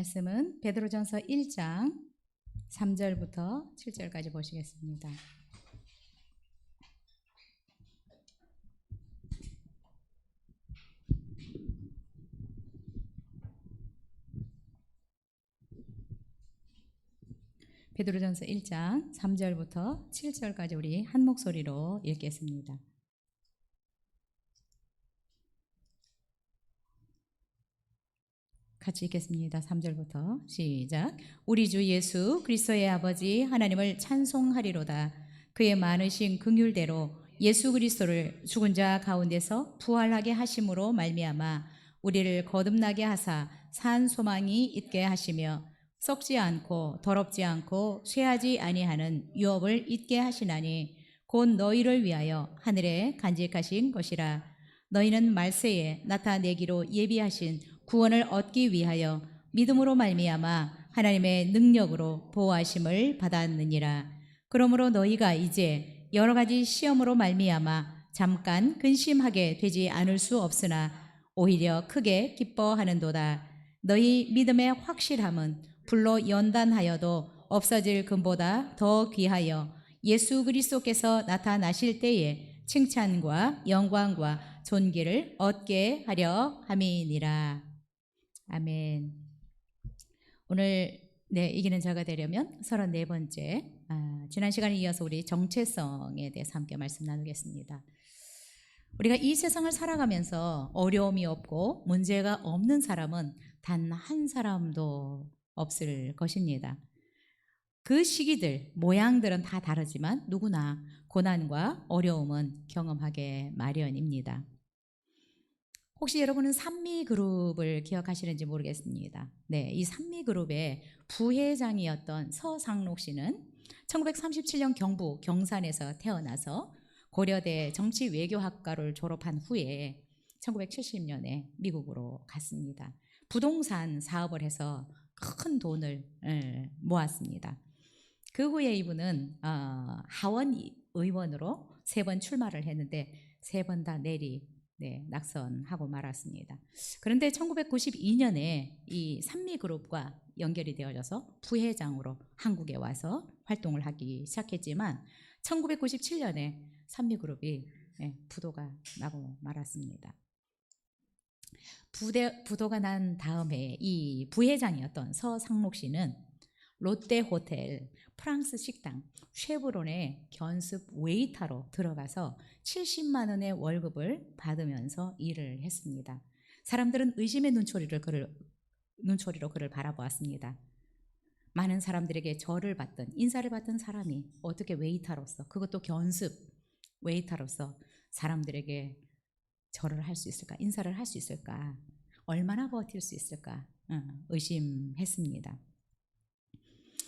말씀은 베드로전서 1장 3절부터 7절까지 보시겠습니다. 베드로전서 1장 3절부터 7절까지 우리 한 목소리로 읽겠습니다. 같이 읽겠습니다. 3절부터 시작. 우리 주 예수 그리스도의 아버지 하나님을 찬송하리로다. 그의 많으신 긍휼대로 예수 그리스도를 죽은 자 가운데서 부활하게 하심으로 말미암아 우리를 거듭나게 하사 산 소망이 있게 하시며 썩지 않고 더럽지 않고 쇠하지 아니하는 유업을 있게 하시나니 곧 너희를 위하여 하늘에 간직하신 것이라. 너희는 말세에 나타내기로 예비하신 구원을 얻기 위하여 믿음으로 말미암아 하나님의 능력으로 보호하심을 받았느니라. 그러므로 너희가 이제 여러 가지 시험으로 말미암아 잠깐 근심하게 되지 않을 수 없으나 오히려 크게 기뻐하는도다. 너희 믿음의 확실함은 불로 연단하여도 없어질 금보다 더 귀하여 예수 그리스도께서 나타나실 때에 칭찬과 영광과 존귀를 얻게 하려 함이니라. 아멘. 오늘 이기는 자가 되려면 34번째 지난 시간에 이어서 우리 정체성에 대해서 함께 말씀 나누겠습니다. 우리가 이 세상을 살아가면서 어려움이 없고 문제가 없는 사람은 단 한 사람도 없을 것입니다. 그 시기들, 모양들은 다 다르지만 누구나 고난과 어려움은 경험하게 마련입니다. 혹시 여러분은 산미그룹을 기억하시는지 모르겠습니다. 이 산미그룹의 부회장이었던 서상록 씨는 1937년 경북 경산에서 태어나서 고려대 정치외교학과를 졸업한 후에 1970년에 미국으로 갔습니다. 부동산 사업을 해서 큰 돈을 모았습니다. 그 후에 이분은 하원 의원으로 3번 출마를 했는데 3번 다 낙선하고 말았습니다. 그런데 1992년에 이 산미그룹과 연결이 되어져서 부회장으로 한국에 와서 활동을 하기 시작했지만 1997년에 산미그룹이 부도가 나고 말았습니다. 부도가 난 다음에 이 부회장이었던 서상록 씨는 롯데호텔, 프랑스 식당, 쉐브론의 견습 웨이터로 들어가서 70만 원의 월급을 받으면서 일을 했습니다. 사람들은 의심의 눈초리로 그를 바라보았습니다. 많은 사람들에게 절을 받던, 인사를 받던 사람이 어떻게 웨이터로서, 그것도 견습 웨이터로서 사람들에게 절을 할 수 있을까, 인사를 할 수 있을까, 얼마나 버틸 수 있을까 의심했습니다.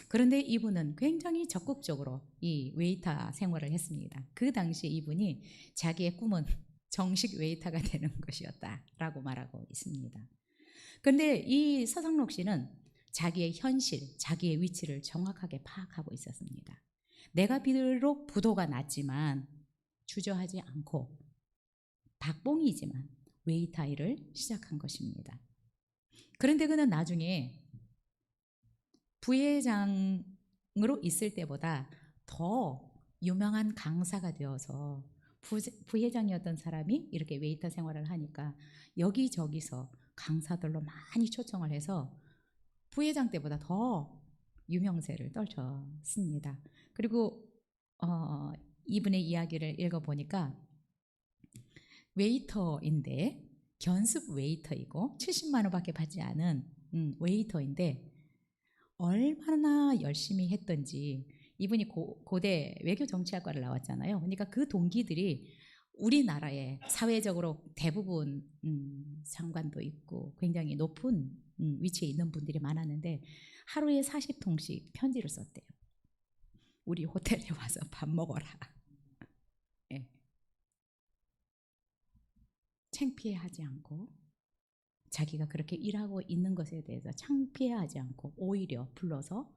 그런데 이분은 굉장히 적극적으로 이 웨이터 생활을 했습니다. 그 당시에 이분이 자기의 꿈은 정식 웨이터가 되는 것이었다라고 말하고 있습니다. 그런데 이 서상록 씨는 자기의 현실, 자기의 위치를 정확하게 파악하고 있었습니다. 내가 비록 부도가 났지만 주저하지 않고 박봉이지만 웨이터 일을 시작한 것입니다. 그런데 그는 나중에 부회장으로 있을 때보다 더 유명한 강사가 되어서 부회장이었던 사람이 이렇게 웨이터 생활을 하니까 여기저기서 강사들로 많이 초청을 해서 부회장 때보다 더 유명세를 떨쳤습니다. 그리고 이분의 이야기를 읽어보니까 웨이터인데 견습 웨이터이고 70만 원밖에 받지 않은 웨이터인데 얼마나 열심히 했던지. 이분이 고대 외교정치학과를 나왔잖아요. 그러니까 그 동기들이 우리나라에 사회적으로 대부분 장관도 있고 굉장히 높은 위치에 있는 분들이 많았는데 하루에 40통씩 편지를 썼대요. 우리 호텔에 와서 밥 먹어라. 네. 창피해하지 않고 자기가 그렇게 일하고 있는 것에 대해서 창피해하지 않고 오히려 불러서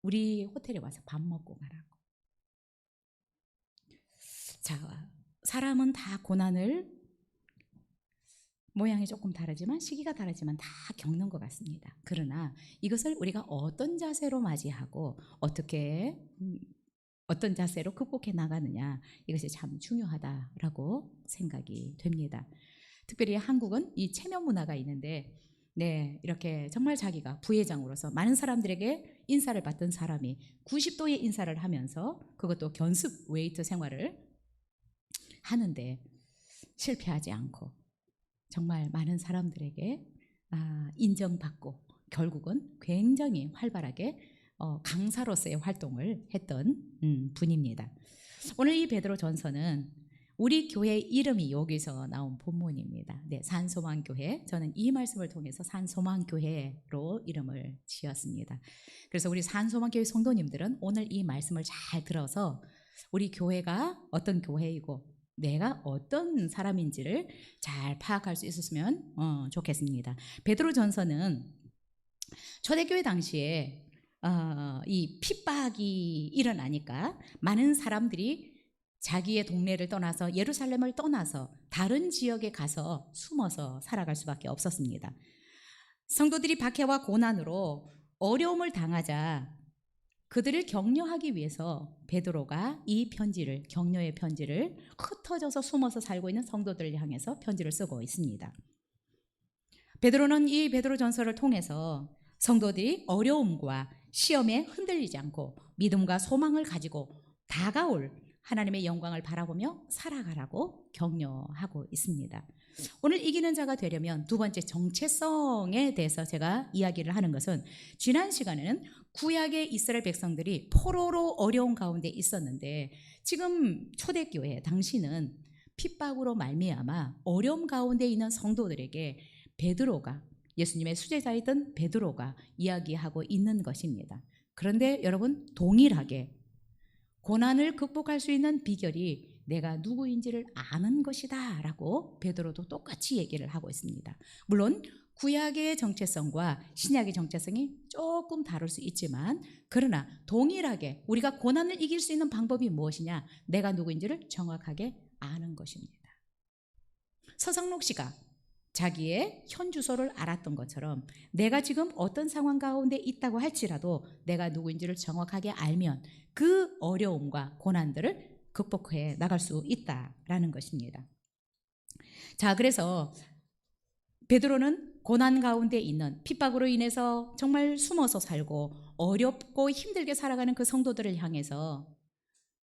우리 호텔에 와서 밥 먹고 가라고. 자, 사람은 다 고난을 모양이 조금 다르지만 시기가 다르지만 다 겪는 것 같습니다. 그러나 이것을 우리가 어떤 자세로 맞이하고 어떻게 어떤 자세로 극복해 나가느냐, 이것이 참 중요하다라고 생각이 됩니다. 특별히 한국은 이 체면 문화가 있는데, 네, 이렇게 정말 자기가 부회장으로서 많은 사람들에게 인사를 받던 사람이 90도의 인사를 하면서 그것도 견습 웨이트 생활을 하는데 실패하지 않고 정말 많은 사람들에게 인정받고 결국은 굉장히 활발하게 강사로서의 활동을 했던 분입니다. 오늘 이 베드로 전서는 우리 교회 이름이 여기서 나온 본문입니다. 네, 산소망교회. 저는 이 말씀을 통해서 산소망교회로 이름을 지었습니다. 그래서 우리 산소망교회 성도님들은 오늘 이 말씀을 잘 들어서 우리 교회가 어떤 교회이고 내가 어떤 사람인지를 잘 파악할 수 있었으면 좋겠습니다. 베드로 전서는 초대교회 당시에 이 핍박이 일어나니까 많은 사람들이 자기의 동네를 떠나서 예루살렘을 떠나서 다른 지역에 가서 숨어서 살아갈 수밖에 없었습니다. 성도들이 박해와 고난으로 어려움을 당하자 그들을 격려하기 위해서 베드로가 이 편지를, 격려의 편지를 흩어져서 숨어서 살고 있는 성도들을 향해서 편지를 쓰고 있습니다. 베드로는 이 베드로 전서를 통해서 성도들이 어려움과 시험에 흔들리지 않고 믿음과 소망을 가지고 다가올 하나님의 영광을 바라보며 살아가라고 격려하고 있습니다. 오늘 이기는 자가 되려면 두 번째 정체성에 대해서 제가 이야기를 하는 것은, 지난 시간에는 구약의 이스라엘 백성들이 포로로 어려운 가운데 있었는데 지금 초대교회 당시는 핍박으로 말미암아 어려움 가운데 있는 성도들에게 베드로가, 예수님의 수제자이던 베드로가 이야기하고 있는 것입니다. 그런데 여러분, 동일하게 고난을 극복할 수 있는 비결이 내가 누구인지를 아는 것이다 라고 베드로도 똑같이 얘기를 하고 있습니다. 물론 구약의 정체성과 신약의 정체성이 조금 다를 수 있지만, 그러나 동일하게 우리가 고난을 이길 수 있는 방법이 무엇이냐, 내가 누구인지를 정확하게 아는 것입니다. 서상록 씨가 자기의 현 주소를 알았던 것처럼 내가 지금 어떤 상황 가운데 있다고 할지라도 내가 누구인지를 정확하게 알면 그 어려움과 고난들을 극복해 나갈 수 있다라는 것입니다. 자, 그래서 베드로는 고난 가운데 있는, 핍박으로 인해서 정말 숨어서 살고 어렵고 힘들게 살아가는 그 성도들을 향해서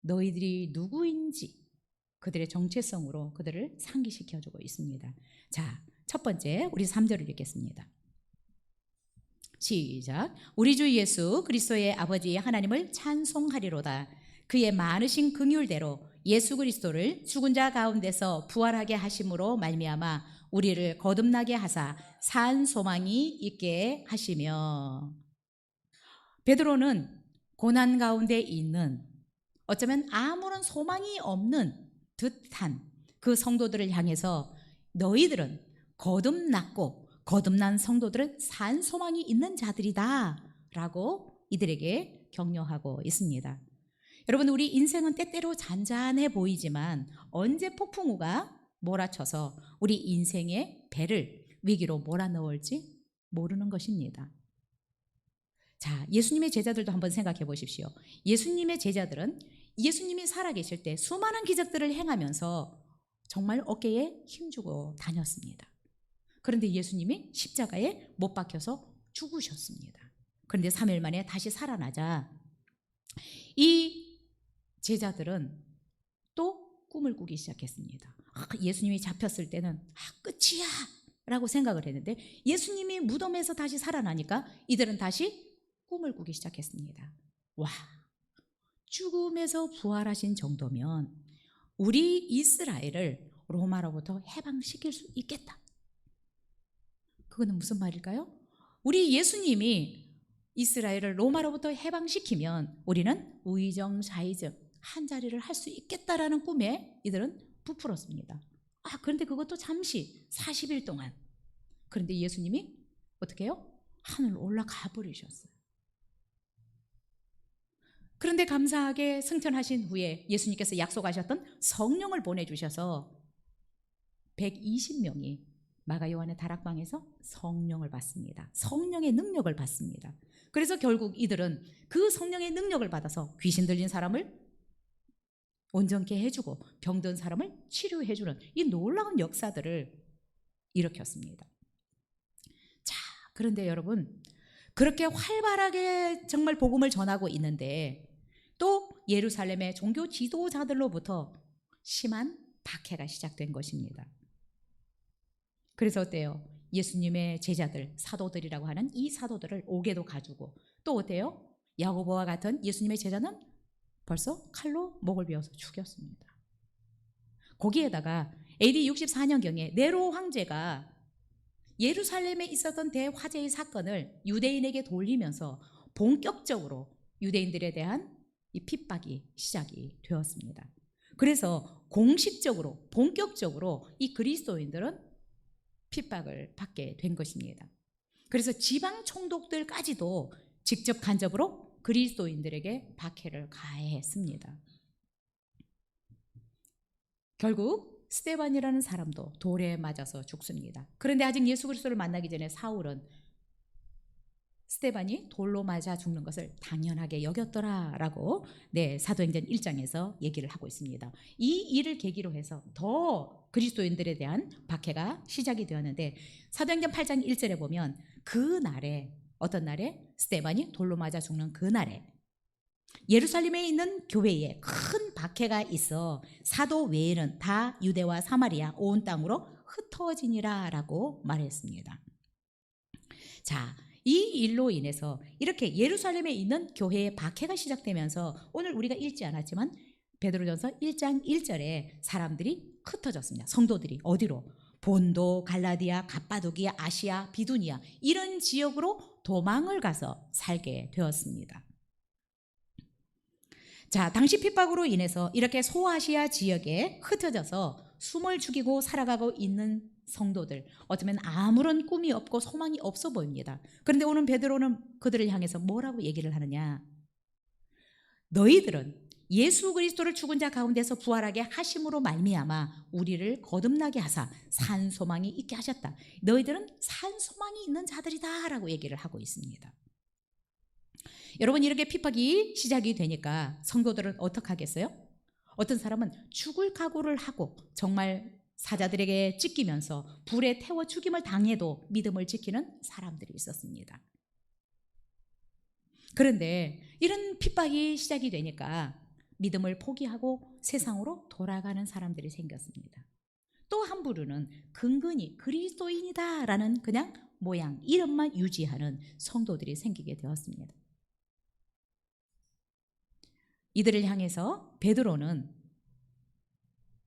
너희들이 누구인지 그들의 정체성으로 그들을 상기시켜주고 있습니다. 자, 첫 번째 우리 3절을 읽겠습니다. 시작. 우리 주 예수 그리스도의 아버지 하나님을 찬송하리로다. 그의 많으신 긍휼대로 예수 그리스도를 죽은 자 가운데서 부활하게 하심으로 말미암아 우리를 거듭나게 하사 산 소망이 있게 하시며. 베드로는 고난 가운데 있는, 어쩌면 아무런 소망이 없는 듯한 그 성도들을 향해서 너희들은 거듭났고 거듭난 성도들은 산 소망이 있는 자들이다 라고 이들에게 격려하고 있습니다. 여러분, 우리 인생은 때때로 잔잔해 보이지만 언제 폭풍우가 몰아쳐서 우리 인생의 배를 위기로 몰아넣을지 모르는 것입니다. 자, 예수님의 제자들도 한번 생각해 보십시오. 예수님의 제자들은 예수님이 살아계실 때 수많은 기적들을 행하면서 정말 어깨에 힘주고 다녔습니다. 그런데 예수님이 십자가에 못 박혀서 죽으셨습니다. 그런데 3일 만에 다시 살아나자 이 제자들은 또 꿈을 꾸기 시작했습니다. 예수님이 잡혔을 때는 끝이야 라고 생각을 했는데 예수님이 무덤에서 다시 살아나니까 이들은 다시 꿈을 꾸기 시작했습니다. 와, 죽음에서 부활하신 정도면 우리 이스라엘을 로마로부터 해방시킬 수 있겠다. 그거는 무슨 말일까요? 우리 예수님이 이스라엘을 로마로부터 해방시키면 우리는 우의정 좌의정 한 자리를 할 수 있겠다라는 꿈에 이들은 부풀었습니다. 그런데 그것도 잠시 40일 동안. 그런데 예수님이 어떻게 해요? 하늘로 올라가 버리셨어요. 그런데 감사하게 승천하신 후에 예수님께서 약속하셨던 성령을 보내주셔서 120명이 마가 요한의 다락방에서 성령을 받습니다. 성령의 능력을 받습니다. 그래서 결국 이들은 그 성령의 능력을 받아서 귀신 들린 사람을 온전케 해주고 병든 사람을 치료해주는 이 놀라운 역사들을 일으켰습니다. 자, 그런데 여러분, 그렇게 활발하게 정말 복음을 전하고 있는데 또 예루살렘의 종교 지도자들로부터 심한 박해가 시작된 것입니다. 그래서 어때요? 예수님의 제자들, 사도들이라고 하는 이 사도들을 옥에도 가두고 또 어때요? 야고보와 같은 예수님의 제자는 벌써 칼로 목을 베어서 죽였습니다. 거기에다가 AD 64년경에 네로 황제가 예루살렘에 있었던 대화재의 사건을 유대인에게 돌리면서 본격적으로 유대인들에 대한 이 핍박이 시작이 되었습니다. 그래서 공식적으로 본격적으로 이 그리스도인들은 핍박을 받게 된 것입니다. 그래서 지방 총독들까지도 직접 간접으로 그리스도인들에게 박해를 가했습니다. 결국 스데반이라는 사람도 돌에 맞아서 죽습니다. 그런데 아직 예수 그리스도를 만나기 전에 사울은 스데반이 돌로 맞아 죽는 것을 당연하게 여겼더라라고 사도행전 1장에서 얘기를 하고 있습니다. 이 일을 계기로 해서 더 그리스도인들에 대한 박해가 시작이 되었는데 사도행전 8장 1절에 보면 그 날에 어떤 날에 스데반이 돌로 맞아 죽는 그 날에 예루살렘에 있는 교회에 큰 박해가 있어 사도 외에는 다 유대와 사마리아 온 땅으로 흩어지니라 라고 말했습니다. 자, 이 일로 인해서 이렇게 예루살렘에 있는 교회에 박해가 시작되면서 오늘 우리가 읽지 않았지만 베드로전서 1장 1절에 사람들이 흩어졌습니다. 성도들이 어디로? 본도, 갈라디아, 갑바도기아, 아시아, 비두니아 이런 지역으로 도망을 가서 살게 되었습니다. 자, 당시 핍박으로 인해서 이렇게 소아시아 지역에 흩어져서 숨을 죽이고 살아가고 있는 성도들, 어쩌면 아무런 꿈이 없고 소망이 없어 보입니다. 그런데 오늘 베드로는 그들을 향해서 뭐라고 얘기를 하느냐? 너희들은 예수 그리스도를 죽은 자 가운데서 부활하게 하심으로 말미암아 우리를 거듭나게 하사 산 소망이 있게 하셨다. 너희들은 산 소망이 있는 자들이다 라고 얘기를 하고 있습니다. 여러분, 이렇게 핍박이 시작이 되니까 성도들은 어떻게 하겠어요? 어떤 사람은 죽을 각오를 하고 정말 사자들에게 찢기면서 불에 태워 죽임을 당해도 믿음을 지키는 사람들이 있었습니다. 그런데 이런 핍박이 시작이 되니까 믿음을 포기하고 세상으로 돌아가는 사람들이 생겼습니다. 또 한 부류는 근근히 그리스도인이다라는 그냥 모양, 이름만 유지하는 성도들이 생기게 되었습니다. 이들을 향해서 베드로는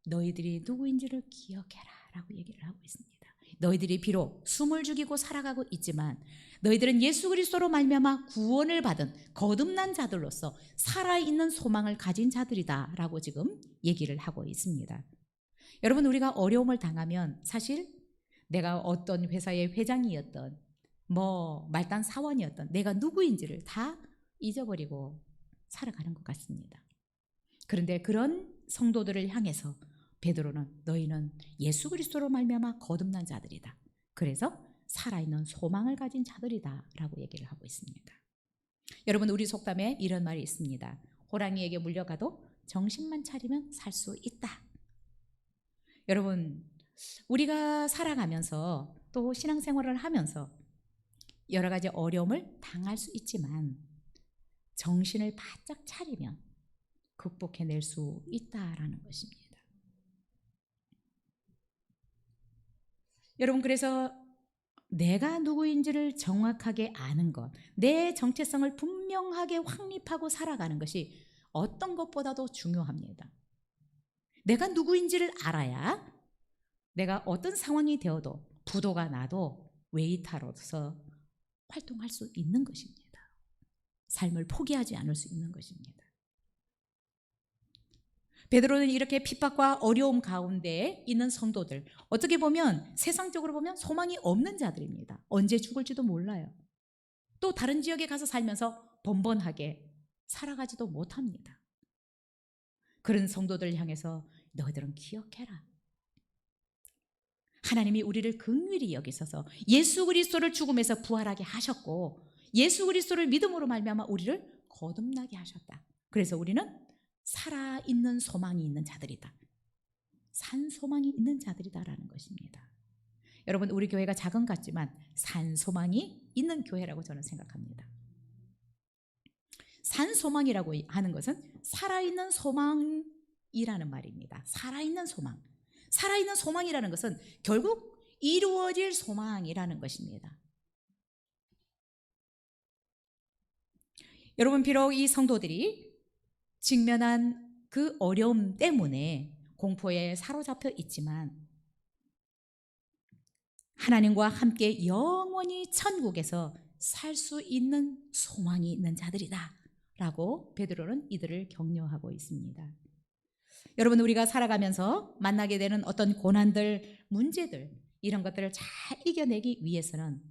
너희들이 누구인지를 기억해라 라고 얘기를 하고 있습니다. 너희들이 비록 숨을 죽이고 살아가고 있지만 너희들은 예수 그리스도로 말미암아 구원을 받은 거듭난 자들로서 살아있는 소망을 가진 자들이다 라고 지금 얘기를 하고 있습니다. 여러분, 우리가 어려움을 당하면 사실 내가 어떤 회사의 회장이었던 말단 사원이었던 내가 누구인지를 다 잊어버리고 살아가는 것 같습니다. 그런데 그런 성도들을 향해서 베드로는 너희는 예수 그리스도로 말미암아 거듭난 자들이다. 그래서 살아있는 소망을 가진 자들이다 라고 얘기를 하고 있습니다. 여러분, 우리 속담에 이런 말이 있습니다. 호랑이에게 물려가도 정신만 차리면 살 수 있다. 여러분, 우리가 살아가면서 또 신앙생활을 하면서 여러 가지 어려움을 당할 수 있지만 정신을 바짝 차리면 극복해낼 수 있다라는 것입니다. 여러분, 그래서 내가 누구인지를 정확하게 아는 것, 내 정체성을 분명하게 확립하고 살아가는 것이 어떤 것보다도 중요합니다. 내가 누구인지를 알아야 내가 어떤 상황이 되어도 부도가 나도 웨이터로서 활동할 수 있는 것입니다. 삶을 포기하지 않을 수 있는 것입니다. 베드로는 이렇게 핍박과 어려움 가운데 있는 성도들, 어떻게 보면 세상적으로 보면 소망이 없는 자들입니다. 언제 죽을지도 몰라요. 또 다른 지역에 가서 살면서 번번하게 살아가지도 못합니다. 그런 성도들을 향해서 너희들은 기억해라. 하나님이 우리를 긍휼히 여기셔서 예수 그리스도를 죽음에서 부활하게 하셨고 예수 그리스도를 믿음으로 말미암아 우리를 거듭나게 하셨다. 그래서 우리는 살아있는 소망이 있는 자들이다. 산 소망이 있는 자들이다라는 것입니다. 여러분, 우리 교회가 작은 것 같지만 산 소망이 있는 교회라고 저는 생각합니다. 산 소망이라고 하는 것은 살아있는 소망이라는 말입니다. 살아있는 소망. 살아있는 소망이라는 것은 결국 이루어질 소망이라는 것입니다. 여러분, 비록 이 성도들이 직면한 그 어려움 때문에 공포에 사로잡혀 있지만 하나님과 함께 영원히 천국에서 살 수 있는 소망이 있는 자들이다 라고 베드로는 이들을 격려하고 있습니다. 여러분, 우리가 살아가면서 만나게 되는 어떤 고난들, 문제들 이런 것들을 잘 이겨내기 위해서는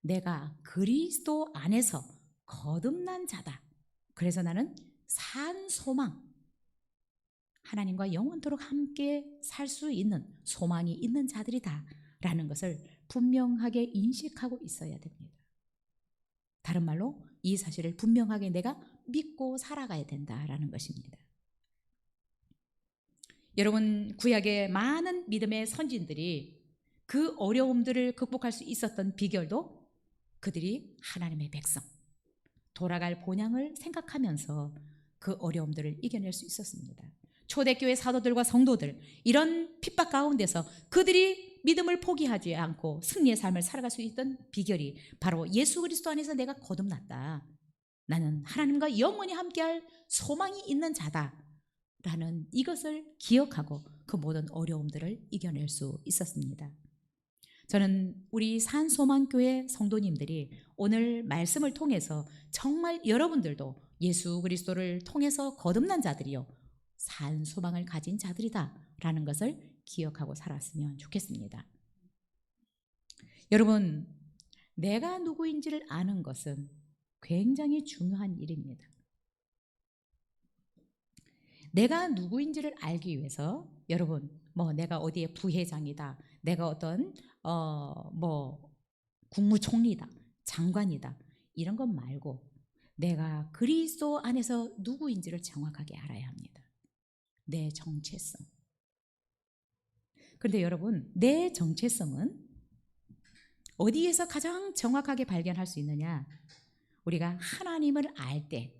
내가 그리스도 안에서 거듭난 자다. 그래서 나는 산 소망, 하나님과 영원토록 함께 살 수 있는 소망이 있는 자들이다 라는 것을 분명하게 인식하고 있어야 됩니다. 다른 말로 이 사실을 분명하게 내가 믿고 살아가야 된다라는 것입니다. 여러분, 구약의 많은 믿음의 선진들이 그 어려움들을 극복할 수 있었던 비결도 그들이 하나님의 백성, 돌아갈 본향을 생각하면서 그 어려움들을 이겨낼 수 있었습니다. 초대교회 사도들과 성도들, 이런 핍박 가운데서 그들이 믿음을 포기하지 않고 승리의 삶을 살아갈 수 있던 비결이 바로 예수 그리스도 안에서 내가 거듭났다. 나는 하나님과 영원히 함께할 소망이 있는 자다. 라는 이것을 기억하고 그 모든 어려움들을 이겨낼 수 있었습니다. 저는 우리 산소망교회 성도님들이 오늘 말씀을 통해서 정말 여러분들도 예수 그리스도를 통해서 거듭난 자들이요 산 소망을 가진 자들이다 라는 것을 기억하고 살았으면 좋겠습니다. 여러분, 내가 누구인지를 아는 것은 굉장히 중요한 일입니다. 내가 누구인지를 알기 위해서 여러분, 내가 어디에 부회장이다, 내가 어떤 국무총리다, 장관이다 이런 것 말고 내가 그리스도 안에서 누구인지를 정확하게 알아야 합니다. 내 정체성. 그런데 여러분, 내 정체성은 어디에서 가장 정확하게 발견할 수 있느냐? 우리가 하나님을 알 때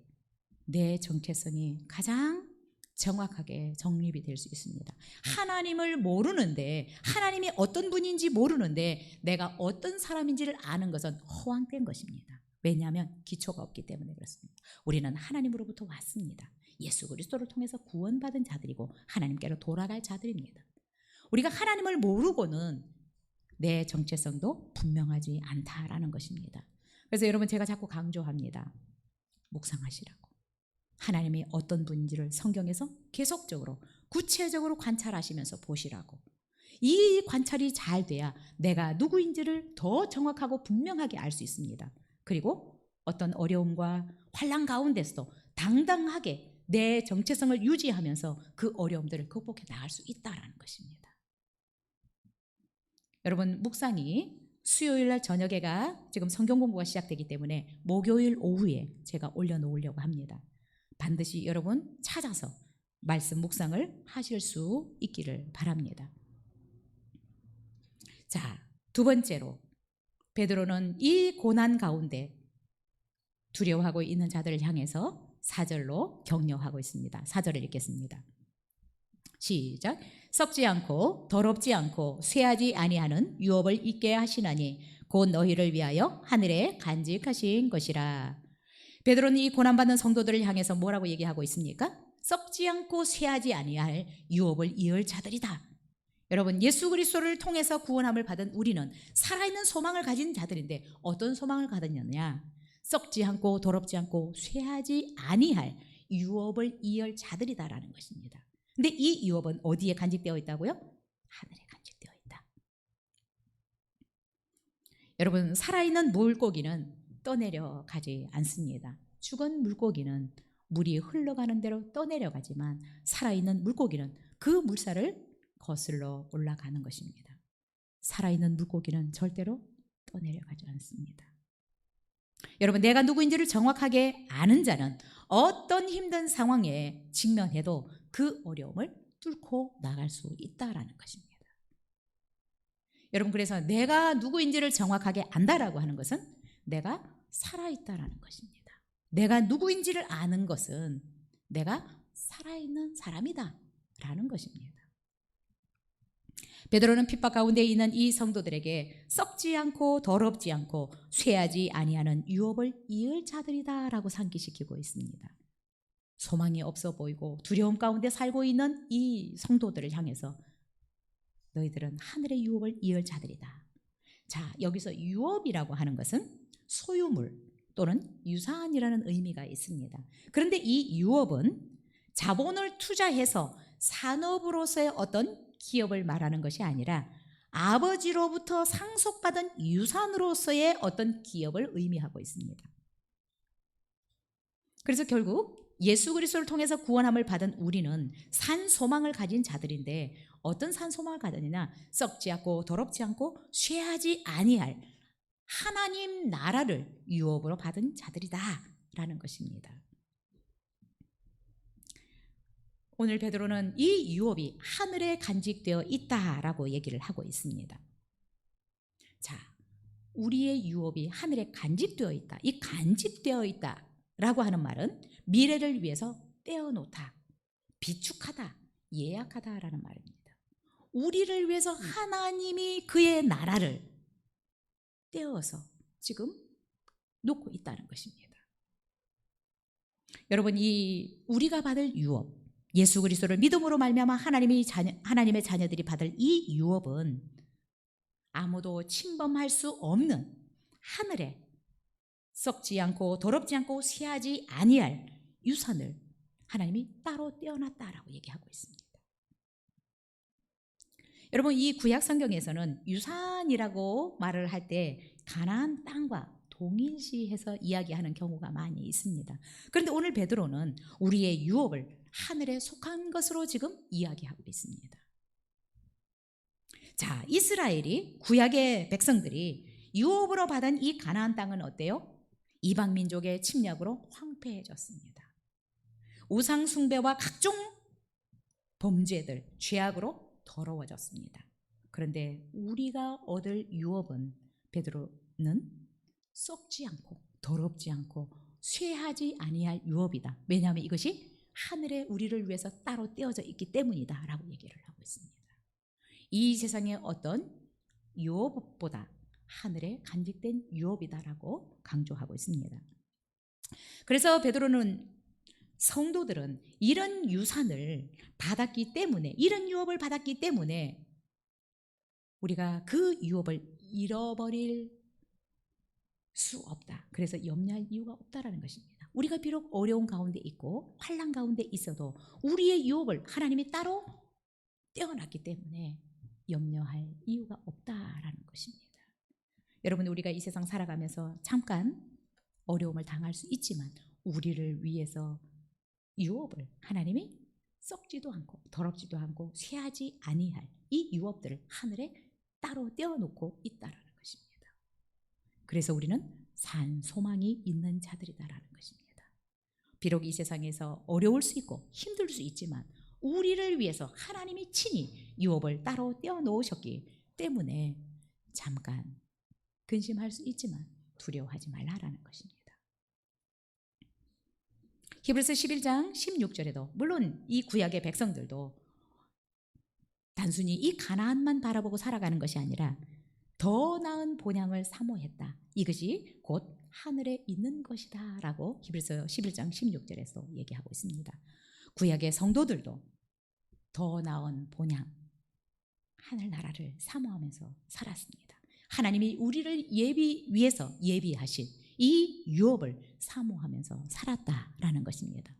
내 정체성이 가장 정확하게 정립이 될 수 있습니다. 하나님을 모르는데, 하나님이 어떤 분인지 모르는데 내가 어떤 사람인지를 아는 것은 허황된 것입니다. 왜냐하면 기초가 없기 때문에 그렇습니다. 우리는 하나님으로부터 왔습니다. 예수 그리스도를 통해서 구원받은 자들이고 하나님께로 돌아갈 자들입니다. 우리가 하나님을 모르고는 내 정체성도 분명하지 않다라는 것입니다. 그래서 여러분, 제가 자꾸 강조합니다. 묵상하시라고. 하나님이 어떤 분인지를 성경에서 계속적으로 구체적으로 관찰하시면서 보시라고. 이 관찰이 잘 돼야 내가 누구인지를 더 정확하고 분명하게 알 수 있습니다. 그리고 어떤 어려움과 환난 가운데서도 당당하게 내 정체성을 유지하면서 그 어려움들을 극복해 나갈 수 있다는 것입니다. 여러분, 묵상이 수요일날 저녁에가 지금 성경 공부가 시작되기 때문에 목요일 오후에 제가 올려놓으려고 합니다. 반드시 여러분 찾아서 말씀 묵상을 하실 수 있기를 바랍니다. 자, 두 번째로 베드로는 이 고난 가운데 두려워하고 있는 자들을 향해서 4절로 격려하고 있습니다. 4절을 읽겠습니다. 시작. 썩지 않고 더럽지 않고 쇠하지 아니하는 유업을 있게 하시나니 곧 너희를 위하여 하늘에 간직하신 것이라. 베드로는 이 고난받는 성도들을 향해서 뭐라고 얘기하고 있습니까? 썩지 않고 쇠하지 아니할 유업을 이을 자들이다. 여러분, 예수 그리스도를 통해서 구원함을 받은 우리는 살아있는 소망을 가진 자들인데 어떤 소망을 가졌느냐? 썩지 않고 더럽지 않고 쇠하지 아니할 유업을 이을 자들이다라는 것입니다. 근데 이 유업은 어디에 간직되어 있다고요? 하늘에 간직되어 있다. 여러분, 살아있는 물고기는 떠내려 가지 않습니다. 죽은 물고기는 물이 흘러가는 대로 떠내려가지만 살아있는 물고기는 그 물살을 거슬러 올라가는 것입니다. 살아있는 물고기는 절대로 떠내려가지 않습니다. 여러분, 내가 누구인지를 정확하게 아는 자는 어떤 힘든 상황에 직면해도 그 어려움을 뚫고 나갈 수 있다라는 것입니다. 여러분, 그래서 내가 누구인지를 정확하게 안다라고 하는 것은 내가 살아있다라는 것입니다. 내가 누구인지를 아는 것은 내가 살아있는 사람이다 라는 것입니다. 베드로는 핍박 가운데 있는 이 성도들에게 썩지 않고 더럽지 않고 쇠하지 아니하는 유업을 이을 자들이다 라고 상기시키고 있습니다. 소망이 없어 보이고 두려움 가운데 살고 있는 이 성도들을 향해서 너희들은 하늘의 유업을 이을 자들이다. 자, 여기서 유업이라고 하는 것은 소유물 또는 유산이라는 의미가 있습니다. 그런데 이 유업은 자본을 투자해서 산업으로서의 어떤 기업을 말하는 것이 아니라 아버지로부터 상속받은 유산으로서의 어떤 기업을 의미하고 있습니다. 그래서 결국 예수 그리스도를 통해서 구원함을 받은 우리는 산 소망을 가진 자들인데 어떤 산 소망을 가졌느냐? 썩지 않고 더럽지 않고 쇠하지 아니할 하나님 나라를 유업으로 받은 자들이다 라는 것입니다. 오늘 베드로는 이 유업이 하늘에 간직되어 있다라고 얘기를 하고 있습니다. 자, 우리의 유업이 하늘에 간직되어 있다. 이 간직되어 있다라고 하는 말은 미래를 위해서 떼어놓다, 비축하다, 예약하다라는 말입니다. 우리를 위해서 하나님이 그의 나라를 떼어서 지금 놓고 있다는 것입니다. 여러분, 이 우리가 받을 유업, 예수 그리스도를 믿음으로 말미암아 하나님의 자녀들이 받을 이 유업은 아무도 침범할 수 없는 하늘에 썩지 않고 더럽지 않고 쇠하지 아니할 유산을 하나님이 따로 떼어놨다라고 얘기하고 있습니다. 여러분, 이 구약 성경에서는 유산이라고 말을 할 때 가나안 땅과 동일시해서 이야기하는 경우가 많이 있습니다. 그런데 오늘 베드로는 우리의 유업을 하늘에 속한 것으로 지금 이야기하고 있습니다. 자, 이스라엘이 구약의 백성들이 유업으로 받은 이 가나안 땅은 어때요? 이방 민족의 침략으로 황폐해졌습니다. 우상 숭배와 각종 범죄들, 죄악으로 더러워졌습니다. 그런데 우리가 얻을 유업은 베드로는 썩지 않고 더럽지 않고 쇠하지 아니할 유업이다. 왜냐하면 이것이 하늘에 우리를 위해서 따로 떼어져 있기 때문이다 라고 얘기를 하고 있습니다. 이 세상의 어떤 유업보다 하늘에 간직된 유업이다라고 강조하고 있습니다. 그래서 베드로는 성도들은 이런 유산을 받았기 때문에, 이런 유업을 받았기 때문에 우리가 그 유업을 잃어버릴 수 없다. 그래서 염려할 이유가 없다라는 것입니다. 우리가 비록 어려운 가운데 있고 환난 가운데 있어도 우리의 유업을 하나님이 따로 떼어놨기 때문에 염려할 이유가 없다라는 것입니다. 여러분, 우리가 이 세상 살아가면서 잠깐 어려움을 당할 수 있지만 우리를 위해서 유업을 하나님이 썩지도 않고 더럽지도 않고 쇠하지 아니할 이 유업들을 하늘에 따로 떼어놓고 있다라는 것입니다. 그래서 우리는 산 소망이 있는 자들이다라는 것입니다. 비록 이 세상에서 어려울 수 있고 힘들 수 있지만 우리를 위해서 하나님이 친히 유업을 따로 떼어놓으셨기 때문에 잠깐 근심할 수 있지만 두려워하지 말라라는 것입니다. 히브리서 11장 16절에도 물론 이 구약의 백성들도 단순히 이 가나안만 바라보고 살아가는 것이 아니라 더 나은 본향을 사모했다. 이것이 곧 하늘에 있는 것이다 라고 히브리서 11장 16절에서 얘기하고 있습니다. 구약의 성도들도 더 나은 본향, 하늘나라를 사모하면서 살았습니다. 하나님이 우리를 위해서 예비하신 이 유업을 사모하면서 살았다라는 것입니다.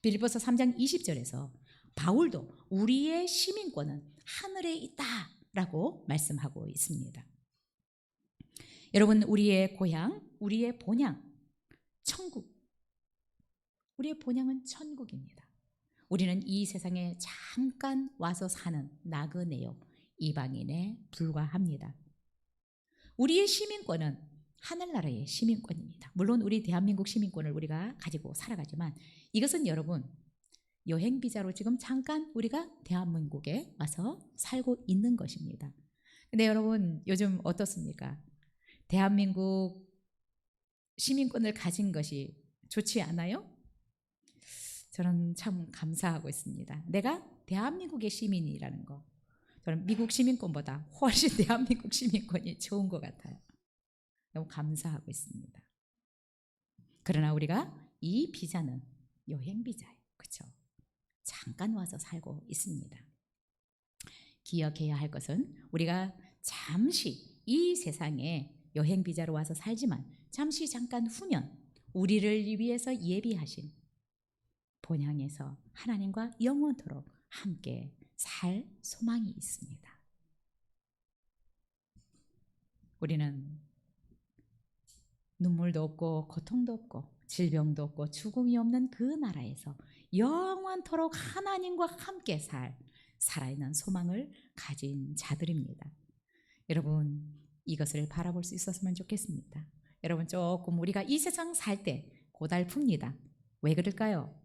빌립보서 3장 20절에서 바울도 우리의 시민권은 하늘에 있다라고 말씀하고 있습니다. 여러분, 우리의 고향, 우리의 본향, 천국. 우리의 본향은 천국입니다. 우리는 이 세상에 잠깐 와서 사는 나그네요. 이방인에 불과합니다. 우리의 시민권은 하늘나라의 시민권입니다. 물론 우리 대한민국 시민권을 우리가 가지고 살아가지만 이것은 여러분 여행 비자로 지금 잠깐 우리가 대한민국에 와서 살고 있는 것입니다. 근데 여러분 요즘 어떻습니까? 대한민국 시민권을 가진 것이 좋지 않아요? 저는 참 감사하고 있습니다. 내가 대한민국의 시민이라는 거. 저는 미국 시민권보다 훨씬 대한민국 시민권이 좋은 것 같아요. 너무 감사하고 있습니다. 그러나 우리가 이 비자는 여행 비자예요. 그렇죠? 잠깐 와서 살고 있습니다. 기억해야 할 것은 우리가 잠시 이 세상에 여행 비자로 와서 살지만 잠시 잠깐 후면 우리를 위해서 예비하신 본향에서 하나님과 영원토록 함께 살 소망이 있습니다. 우리는 눈물도 없고 고통도 없고 질병도 없고 죽음이 없는 그 나라에서 영원토록 하나님과 함께 살아있는 소망을 가진 자들입니다. 여러분 이것을 바라볼 수 있었으면 좋겠습니다. 여러분 조금 우리가 이 세상 살 때 고달픕니다. 왜 그럴까요?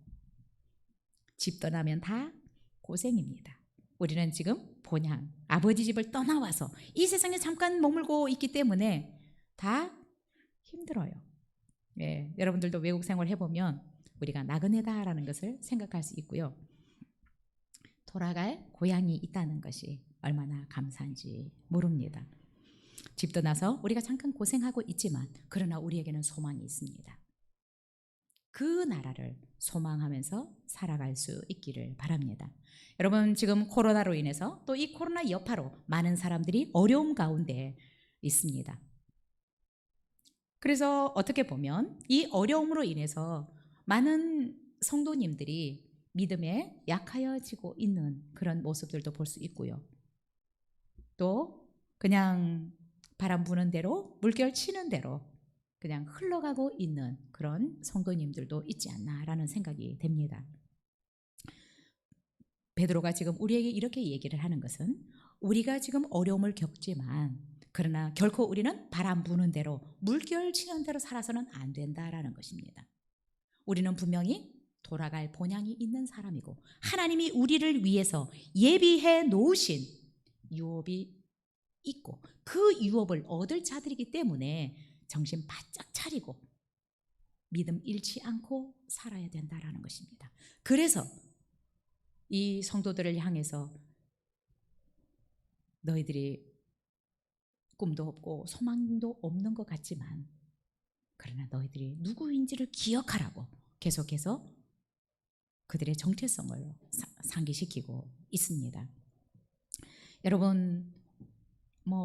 집 떠나면 다 고생입니다. 우리는 지금 본향 아버지 집을 떠나와서 이 세상에 잠깐 머물고 있기 때문에 다 힘들어요. 예, 여러분들도 외국 생활 해보면 우리가 나그네다라는 것을 생각할 수 있고요. 돌아갈 고향이 있다는 것이 얼마나 감사한지 모릅니다. 집 떠나서 우리가 잠깐 고생하고 있지만 그러나 우리에게는 소망이 있습니다. 그 나라를 소망하면서 살아갈 수 있기를 바랍니다. 여러분 지금 코로나로 인해서 또 이 코로나 여파로 많은 사람들이 어려움 가운데 있습니다. 그래서 어떻게 보면 이 어려움으로 인해서 많은 성도님들이 믿음에 약하여지고 있는 그런 모습들도 볼 수 있고요. 또 그냥 바람 부는 대로 물결 치는 대로 그냥 흘러가고 있는 그런 성도님들도 있지 않나라는 생각이 됩니다. 베드로가 지금 우리에게 이렇게 얘기를 하는 것은 우리가 지금 어려움을 겪지만 그러나 결코 우리는 바람 부는 대로 물결 치는 대로 살아서는 안 된다라는 것입니다. 우리는 분명히 돌아갈 본향이 있는 사람이고 하나님이 우리를 위해서 예비해 놓으신 유업이 있고 그 유업을 얻을 자들이기 때문에 정신 바짝 차리고 믿음 잃지 않고 살아야 된다라는 것입니다. 그래서 이 성도들을 향해서 너희들이 꿈도 없고 소망도 없는 것 같지만 그러나 너희들이 누구인지를 기억하라고 계속해서 그들의 정체성을 상기시키고 있습니다. 여러분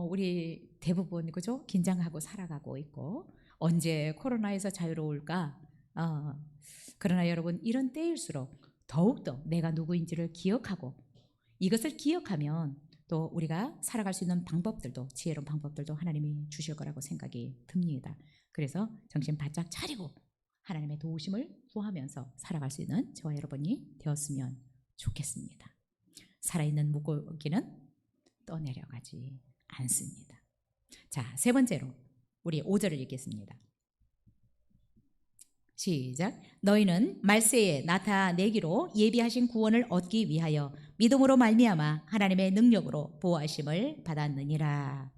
우리 대부분 그죠? 긴장하고 살아가고 있고 언제 코로나에서 자유로울까? 그러나 여러분 이런 때일수록 더욱더 내가 누구인지를 기억하고 이것을 기억하면 또 우리가 살아갈 수 있는 방법들도 지혜로운 방법들도 하나님이 주실 거라고 생각이 듭니다. 그래서 정신 바짝 차리고 하나님의 도우심을 구하면서 살아갈 수 있는 저와 여러분이 되었으면 좋겠습니다. 살아있는 물고기는 떠내려가지 않습니다. 자, 세 번째로 우리 5절을 읽겠습니다. 시작. 너희는 말세에 나타내기로 예비하신 구원을 얻기 위하여 믿음으로 말미암아 하나님의 능력으로 보호하심을 받았느니라.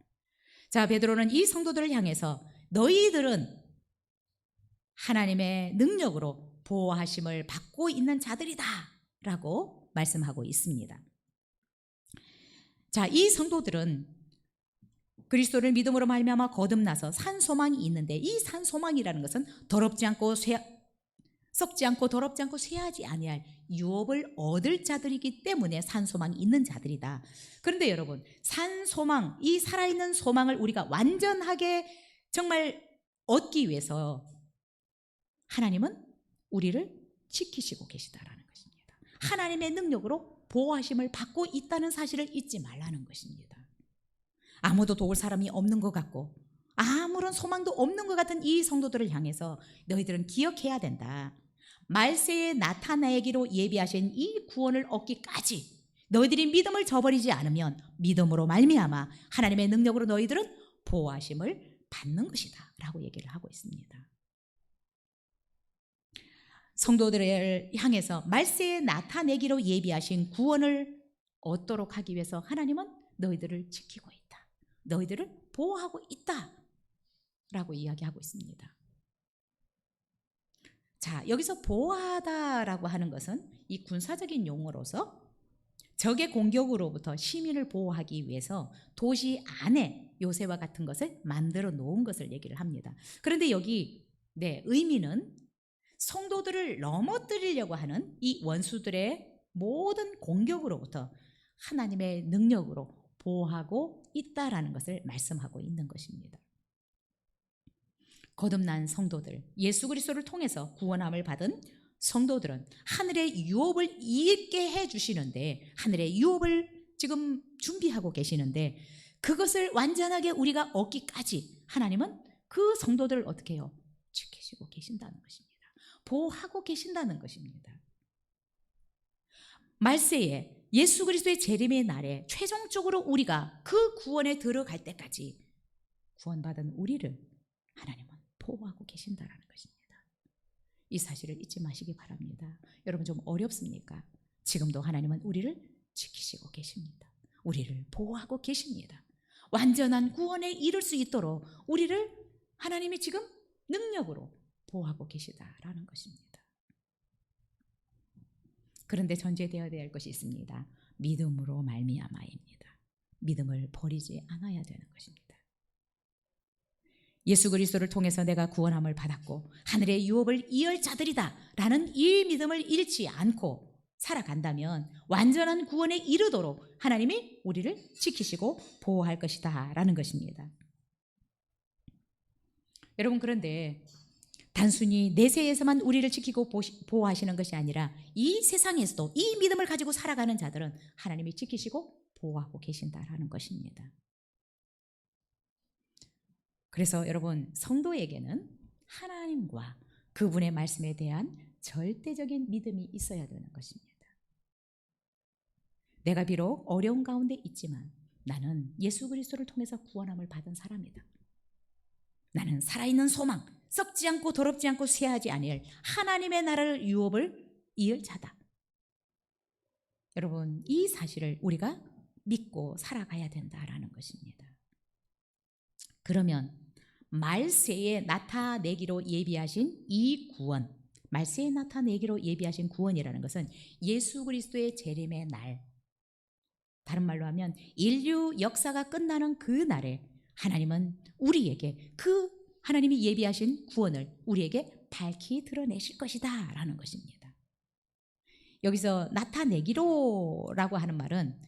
자, 베드로는 이 성도들을 향해서 너희들은 하나님의 능력으로 보호하심을 받고 있는 자들이다 라고 말씀하고 있습니다. 자, 이 성도들은 그리스도를 믿음으로 말미암아 거듭나서 산 소망이 있는데 이 산 소망이라는 것은 더럽지 않고 썩지 않고 더럽지 않고 쇠하지 아니할 유업을 얻을 자들이기 때문에 산 소망이 있는 자들이다. 그런데 여러분 산 소망, 이 살아있는 소망을 우리가 완전하게 정말 얻기 위해서 하나님은 우리를 지키시고 계시다라는 것입니다. 하나님의 능력으로 보호하심을 받고 있다는 사실을 잊지 말라는 것입니다. 아무도 도울 사람이 없는 것 같고 아무런 소망도 없는 것 같은 이 성도들을 향해서 너희들은 기억해야 된다. 말세에 나타내기로 예비하신 이 구원을 얻기까지 너희들이 믿음을 저버리지 않으면 믿음으로 말미암아 하나님의 능력으로 너희들은 보호하심을 받는 것이다 라고 얘기를 하고 있습니다. 성도들을 향해서 말세에 나타내기로 예비하신 구원을 얻도록 하기 위해서 하나님은 너희들을 지키고 있다, 너희들을 보호하고 있다 라고 이야기하고 있습니다. 자, 여기서 보호하다라고 하는 것은 이 군사적인 용어로서 적의 공격으로부터 시민을 보호하기 위해서 도시 안에 요새와 같은 것을 만들어 놓은 것을 얘기를 합니다. 그런데 여기 의미는 성도들을 넘어뜨리려고 하는 이 원수들의 모든 공격으로부터 하나님의 능력으로 보호하고 있다라는 것을 말씀하고 있는 것입니다. 거듭난 성도들, 예수 그리스도를 통해서 구원함을 받은 성도들은 하늘의 유업을 잊게 해주시는데, 하늘의 유업을 지금 준비하고 계시는데, 그것을 완전하게 우리가 얻기까지 하나님은 그 성도들을 어떻게 해요? 지키시고 계신다는 것입니다. 보호하고 계신다는 것입니다. 말세에 예수 그리스도의 재림의 날에 최종적으로 우리가 그 구원에 들어갈 때까지 구원받은 우리를 하나님은 보호하고 계신다라는 것입니다. 이 사실을 잊지 마시기 바랍니다. 여러분, 좀 어렵습니까? 지금도 하나님은 우리를 지키시고 계십니다. 우리를 보호하고 계십니다. 완전한 구원에 이를 수 있도록 우리를 하나님이 지금 능력으로 보호하고 계시다라는 것입니다. 그런데 전제되어야 될 것이 있습니다. 믿음으로 말미암아입니다. 믿음을 버리지 않아야 되는 것입니다. 예수 그리스도를 통해서 내가 구원함을 받았고 하늘의 유업을 이을 자들이다 라는 이 믿음을 잃지 않고 살아간다면 완전한 구원에 이르도록 하나님이 우리를 지키시고 보호할 것이다 라는 것입니다. 여러분, 그런데 단순히 내세에서만 우리를 지키고 보호하시는 것이 아니라 이 세상에서도 이 믿음을 가지고 살아가는 자들은 하나님이 지키시고 보호하고 계신다라는 것입니다. 그래서 여러분, 성도에게는 하나님과 그분의 말씀에 대한 절대적인 믿음이 있어야 되는 것입니다. 내가 비록 어려운 가운데 있지만 나는 예수 그리스도를 통해서 구원함을 받은 사람이다. 나는 살아있는 소망, 썩지 않고 더럽지 않고 쇠하지 아니할 하나님의 나라를 유업을 이을 자다. 여러분, 이 사실을 우리가 믿고 살아가야 된다라는 것입니다. 그러면 말세에 나타내기로 예비하신 이 구원, 말세에 나타내기로 예비하신 구원이라는 것은 예수 그리스도의 재림의 날, 다른 말로 하면 인류 역사가 끝나는 그 날에 하나님은 우리에게 그 하나님이 예비하신 구원을 우리에게 밝히 드러내실 것이다 라는 것입니다. 여기서 나타내기로라고 하는 말은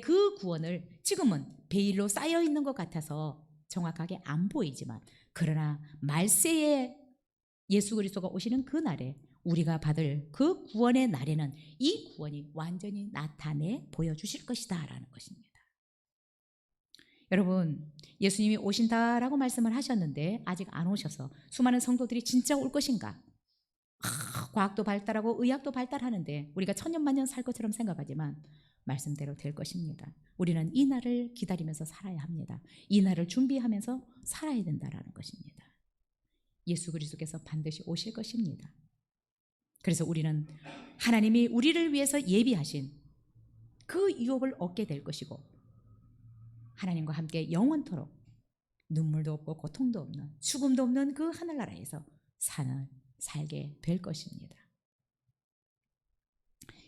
그 구원을 지금은 베일로 쌓여 있는 것 같아서 정확하게 안 보이지만, 그러나 말세에 예수 그리스도가 오시는 그 날에 우리가 받을 그 구원의 날에는 이 구원이 완전히 나타내 보여주실 것이다 라는 것입니다. 여러분, 예수님이 오신다라고 말씀을 하셨는데 아직 안 오셔서 수많은 성도들이 진짜 올 것인가? 과학도 발달하고 의학도 발달하는데 우리가 천년만년 살 것처럼 생각하지만 말씀대로 될 것입니다. 우리는 이 날을 기다리면서 살아야 합니다. 이 날을 준비하면서 살아야 된다라는 것입니다. 예수 그리스도께서 반드시 오실 것입니다. 그래서 우리는 하나님이 우리를 위해서 예비하신 그 유업을 얻게 될 것이고, 하나님과 함께 영원토록 눈물도 없고 고통도 없는, 죽음도 없는 그 하늘나라에서 살게 될 것입니다.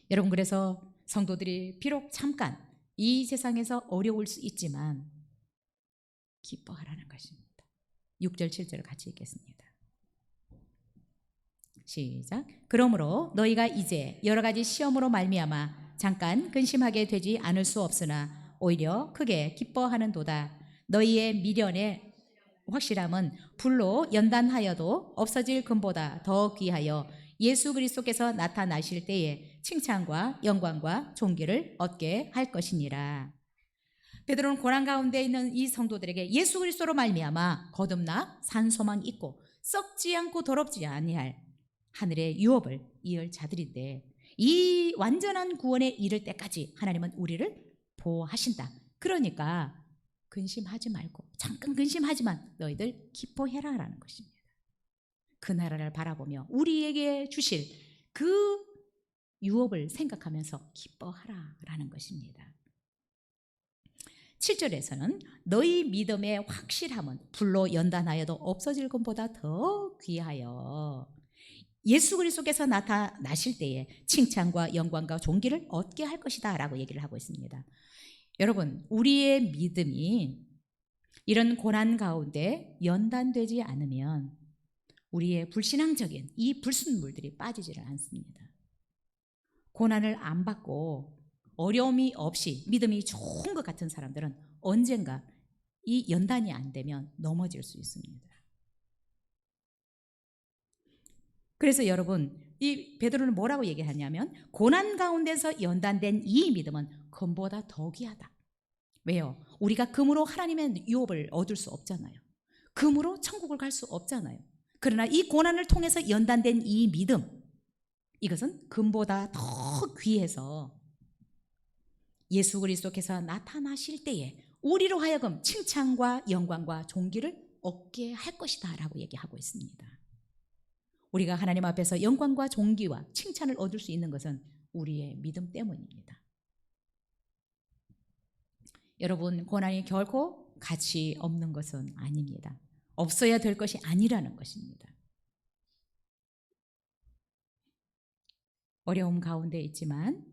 여러분, 그래서 성도들이 비록 잠깐 이 세상에서 어려울 수 있지만 기뻐하라는 것입니다. 6절 7절을 같이 읽겠습니다. 시작. 그러므로 너희가 이제 여러 가지 시험으로 말미암아 잠깐 근심하게 되지 않을 수 없으나 오히려 크게 기뻐하는도다. 너희의 미련의 확실함은 불로 연단하여도 없어질 금보다 더 귀하여 예수 그리스도께서 나타나실 때에 칭찬과 영광과 존귀를 얻게 할 것이니라. 베드로는 고난 가운데 있는 이 성도들에게 예수 그리스도로 말미암아 거듭나 산 소망이 있고 썩지 않고 더럽지 아니할 하늘의 유업을 이을 자들인데, 이 완전한 구원에 이를 때까지 하나님은 우리를 보호하신다. 그러니까 근심하지 말고 잠깐 근심하지만 너희들 기뻐해라라는 것입니다. 그 나라를 바라보며 우리에게 주실 그 유업을 생각하면서 기뻐하라라는 것입니다. 7절에서는 너희 믿음의 확실함은 불로 연단하여도 없어질 것보다 더 귀하여 예수 그리스도께서 나타나실 때에 칭찬과 영광과 존귀를 얻게 할 것이다 라고 얘기를 하고 있습니다. 여러분, 우리의 믿음이 이런 고난 가운데 연단되지 않으면 우리의 불신앙적인 이 불순물들이 빠지지를 않습니다. 고난을 안 받고 어려움이 없이 믿음이 좋은 것 같은 사람들은 언젠가 이 연단이 안 되면 넘어질 수 있습니다. 그래서 여러분, 이 베드로는 뭐라고 얘기하냐면 고난 가운데서 연단된 이 믿음은 금보다 더 귀하다. 왜요? 우리가 금으로 하나님의 유업을 얻을 수 없잖아요. 금으로 천국을 갈 수 없잖아요. 그러나 이 고난을 통해서 연단된 이 믿음, 이것은 금보다 더 귀해서 예수 그리스도께서 나타나실 때에 우리로 하여금 칭찬과 영광과 존귀를 얻게 할 것이다 라고 얘기하고 있습니다. 우리가 하나님 앞에서 영광과 존귀와 칭찬을 얻을 수 있는 것은 우리의 믿음 때문입니다. 여러분, 고난이 결코 가치 없는 것은 아닙니다. 없어야 될 것이 아니라는 것입니다. 어려움 가운데 있지만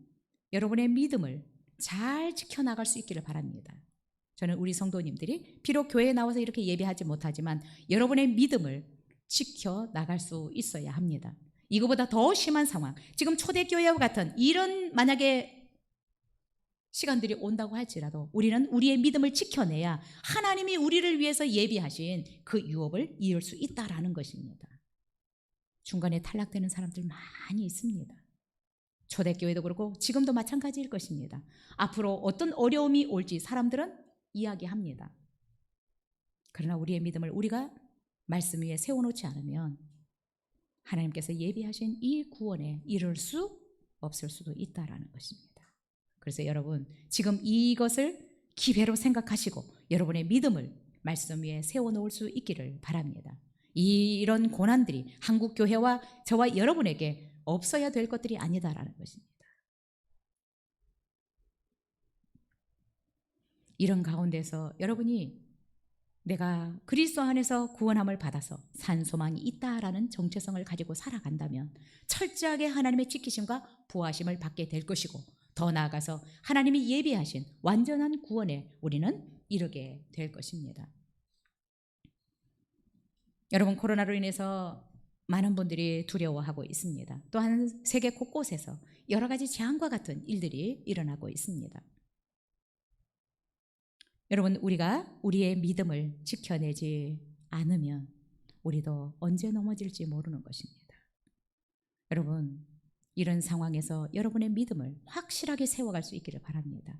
여러분의 믿음을 잘 지켜나갈 수 있기를 바랍니다. 저는 우리 성도님들이 비록 교회에 나와서 이렇게 예배하지 못하지만 여러분의 믿음을 지켜나갈 수 있어야 합니다. 이거보다 더 심한 상황, 지금 초대교회와 같은 이런 만약에 시간들이 온다고 할지라도 우리는 우리의 믿음을 지켜내야 하나님이 우리를 위해서 예비하신 그 유업을 이을 수 있다라는 것입니다. 중간에 탈락되는 사람들 많이 있습니다. 초대교회도 그렇고 지금도 마찬가지일 것입니다. 앞으로 어떤 어려움이 올지 사람들은 이야기합니다. 그러나 우리의 믿음을 우리가 말씀 위에 세워놓지 않으면 하나님께서 예비하신 이 구원에 이를 수 없을 수도 있다라는 것입니다. 그래서 여러분, 지금 이것을 기회로 생각하시고 여러분의 믿음을 말씀 위에 세워놓을 수 있기를 바랍니다. 이런 고난들이 한국교회와 저와 여러분에게 없어야 될 것들이 아니다라는 것입니다. 이런 가운데서 여러분이 내가 그리스도 안에서 구원함을 받아서 산 소망이 있다라는 정체성을 가지고 살아간다면 철저하게 하나님의 지키심과 보호하심을 받게 될 것이고, 더 나아가서 하나님이 예비하신 완전한 구원에 우리는 이르게 될 것입니다. 여러분, 코로나로 인해서 많은 분들이 두려워하고 있습니다. 또한 세계 곳곳에서 여러 가지 재앙과 같은 일들이 일어나고 있습니다. 여러분, 우리가 우리의 믿음을 지켜내지 않으면 우리도 언제 넘어질지 모르는 것입니다. 여러분, 이런 상황에서 여러분의 믿음을 확실하게 세워갈 수 있기를 바랍니다.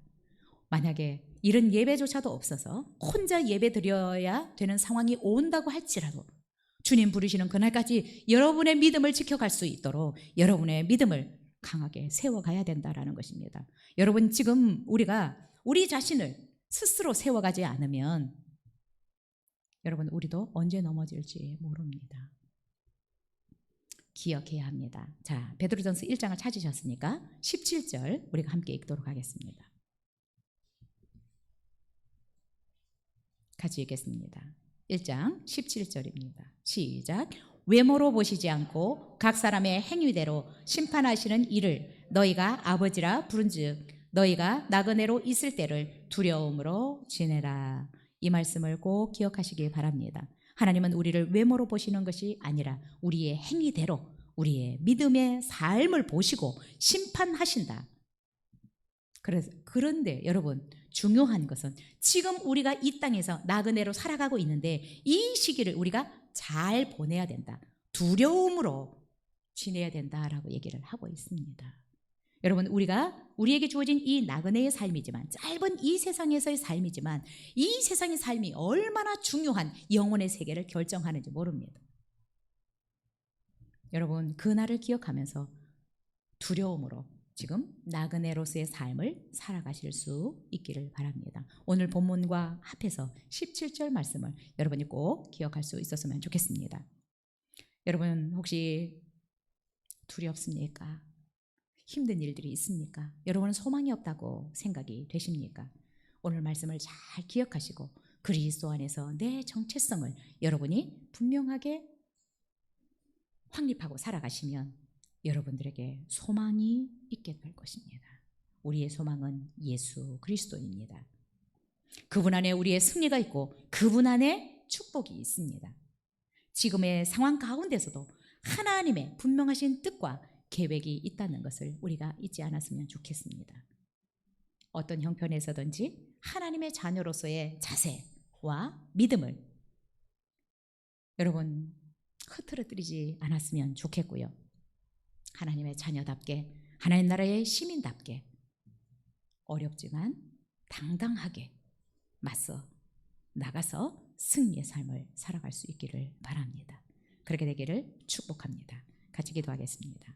만약에 이런 예배조차도 없어서 혼자 예배 드려야 되는 상황이 온다고 할지라도 주님 부르시는 그날까지 여러분의 믿음을 지켜갈 수 있도록 여러분의 믿음을 강하게 세워가야 된다라는 것입니다. 여러분, 지금 우리가 우리 자신을 스스로 세워가지 않으면 여러분, 우리도 언제 넘어질지 모릅니다. 기억해야 합니다. 자, 베드로전서 1장을 찾으셨으니까 17절 우리가 함께 읽도록 하겠습니다. 같이 읽겠습니다. 1장 17절입니다. 시작. 외모로 보시지 않고 각 사람의 행위대로 심판하시는 이를 너희가 아버지라 부른즉 너희가 나그네로 있을 때를 두려움으로 지내라. 이 말씀을 꼭 기억하시기 바랍니다. 하나님은 우리를 외모로 보시는 것이 아니라 우리의 행위대로 우리의 믿음의 삶을 보시고 심판하신다. 그런데 여러분, 중요한 것은 지금 우리가 이 땅에서 나그네로 살아가고 있는데 이 시기를 우리가 잘 보내야 된다. 두려움으로 지내야 된다라고 얘기를 하고 있습니다. 여러분, 우리에게 주어진 이 나그네의 삶이지만, 짧은 이 세상에서의 삶이지만 이 세상의 삶이 얼마나 중요한 영혼의 세계를 결정하는지 모릅니다. 여러분, 그날을 기억하면서 두려움으로 지금 나그네로서의 삶을 살아가실 수 있기를 바랍니다. 오늘 본문과 합해서 17절 말씀을 여러분이 꼭 기억할 수 있었으면 좋겠습니다. 여러분 혹시 두렵습니까? 힘든 일들이 있습니까? 여러분은 소망이 없다고 생각이 되십니까? 오늘 말씀을 잘 기억하시고 그리스도 안에서 내 정체성을 여러분이 분명하게 확립하고 살아가시면 여러분들에게 소망이 있게 될 것입니다. 우리의 소망은 예수 그리스도입니다. 그분 안에 우리의 승리가 있고 그분 안에 축복이 있습니다. 지금의 상황 가운데서도 하나님의 분명하신 뜻과 계획이 있다는 것을 우리가 잊지 않았으면 좋겠습니다. 어떤 형편에서든지 하나님의 자녀로서의 자세와 믿음을 여러분 흐트러뜨리지 않았으면 좋겠고요. 하나님의 자녀답게 하나님 나라의 시민답게 어렵지만 당당하게 맞서 나가서 승리의 삶을 살아갈 수 있기를 바랍니다. 그렇게 되기를 축복합니다. 같이 기도하겠습니다.